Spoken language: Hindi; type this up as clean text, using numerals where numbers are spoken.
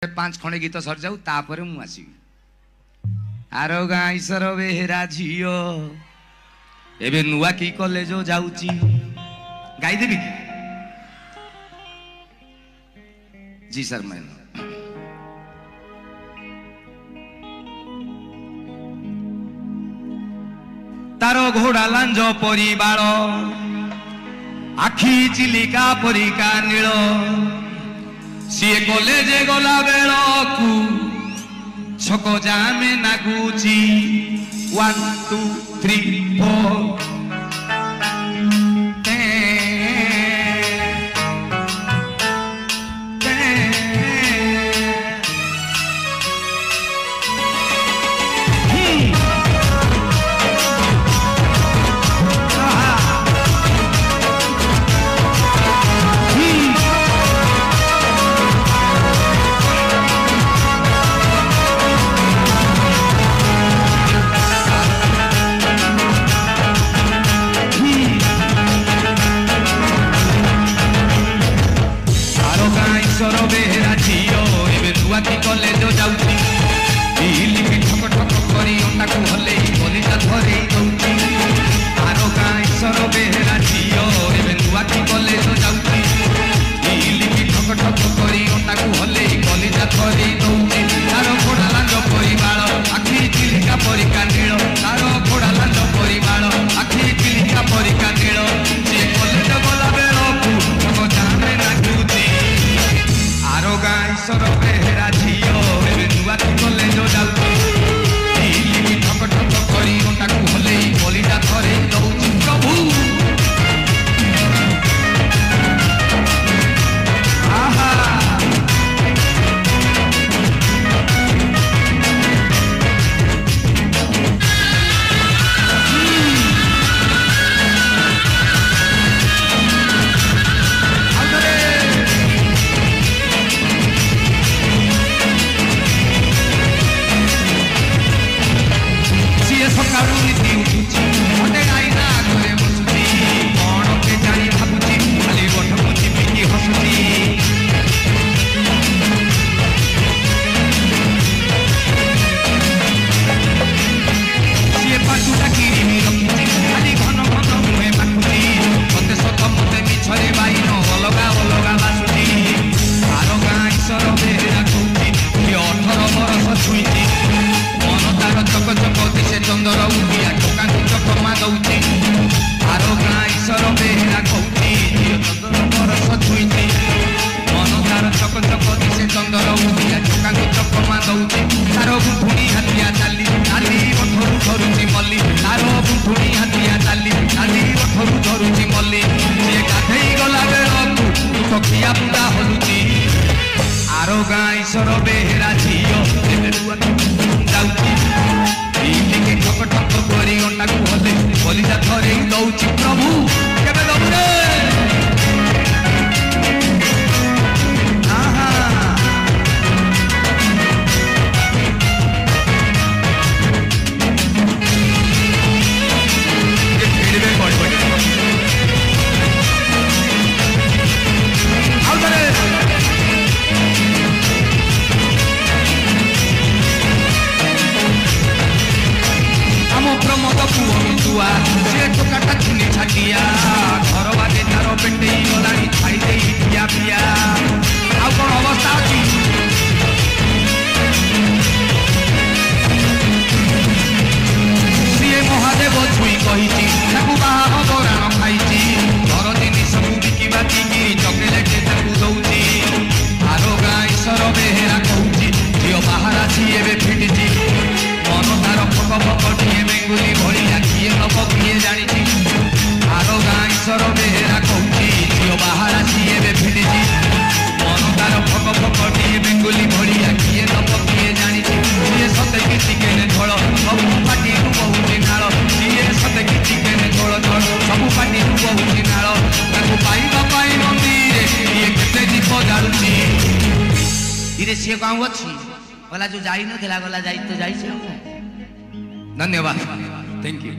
पांच खंडे गीत सर जाऊ तापर मु आसीबी। आरो गाँ ईश्वर बेहेरा झीओ एबे नुआ की कॉलेज जाऊची गाई देबी कि? जी सर मैं तारो घोड़ा लांज परिबार आखि चिलिका परिका नील सी कॉलेज गला बेलू छक जामे नागुची 1 2 3 4 कॉलेज जाऊची ठक ठक करी ताकू हले कलिजा धरे दौची आरो गाँ ईश्वर बेहेरा झीओ एबे नुआ की कॉलेज जाऊची ठक ठक करी ताकू हले कलिजा धरे दौची तारो घोड़ा लांज परिबार आखि चिलिका परिका नील तारो घोड़ा लांज परिबार आखि चिलिका परिका नील से कॉलेज गला बेलू छक जामे नागुची आरो गाँ ईश्वर बेहेरा झीओ एबे नुआ की कॉलेज जाऊची ठक ठक करी ताकू हले कलिजा धरे दौची प्रभु आहा सकाळू नीति उठुची मते गाइना घरे बसुची कोण के जानी भाबुची खाली बठमुची पिकी हसुची सिए पाटुटा किरिमी रखुची खाली घन घन मुहे माखुची मते सत मते मिछरे बाइन अलगा अलगा बासुची आरो गाँ ईश्वर बेहेरा कहूची 18 बरस छुईची मन तार चक चक दिशे चंदर उठिया टोका चकमा दौची आरो गाँ ईश्वर बेहेरा कहूची चंदर बरस छुईची मन तार चक चक दिशे चंदर उठिया टोका चकमा दौची तार बुढ़ी हाथिया चाली चाली ओठरू धरुची मल्ली तार बुढ़ी हाथिया चाली चाली ओठरू धरुची मल्ली से गाधई गला बेलू तकिया पुरा हलुची आरो गाँ ईश्वर बेहेरा झीओ जाऊची ठक ठक करी ताकू हले कलिजा धरे दौची प्रभु केबे दबु रे आहा ये फेड़बे बड़ बड़ आउ दरे प्रमोद पुओ मितुआ से टोकाटा छुनी छाटिया घर बाजे तार पेटे गलानी खाई दे पिया पिया आ कौन अवस्था अच्छी सीए महादेव छुई कही बाहा बराण खाई घर जिनिस बिकी बाकी चकलेट दौची आरो गाँ ईश्वर बेहेरा कहूची झीओ बाहर आसी एबे फिटिची मन तार फक फकटिए बेंगुली भलिया किए नब किए जानी आरो गाँ ईश्वर बेहेरा कहूची झीओ बाहर आसी एबे फिटिची मन तार फक फकटिए बेंगुली भलिया किए नब किए जानी सीए सते कि चिकेन झोल सबू पाटी बहुची नाल सीए सते कि चिकेन झोल झोल सबू पाटी बहुची नाल ताकू पाइबा पाई मंदिर ये केते दीप जालुची इरे से गाँव अच्छी गला जो जाई न थिला गला जाई तो जाई से धन्यवाद थैंक यू।